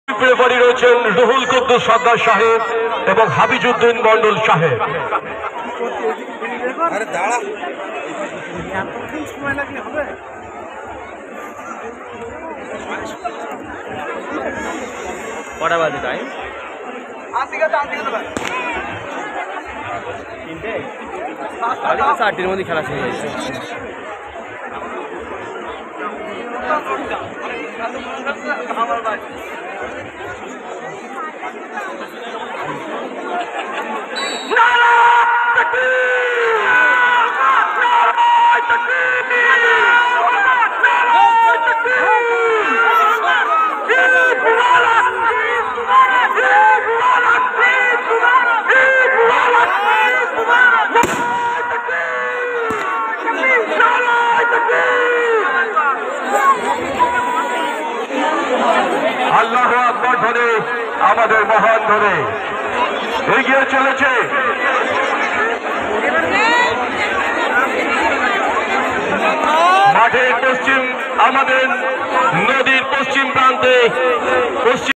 Referee রয়েছেন রুহুল কুদ্দুস সর্দার সাহেব এবং হাবিজউদ্দিন মন্ডল সাহেব। কটা বাজে তাই? 4টের মধ্যে খেলা শুরু হয়েছে। আল্লাহু আকবার ধরে আমাদের মহান ধরে এগিয়ে চলেছে। মাঠের পশ্চিম আমাদের নদীর পশ্চিম প্রান্তে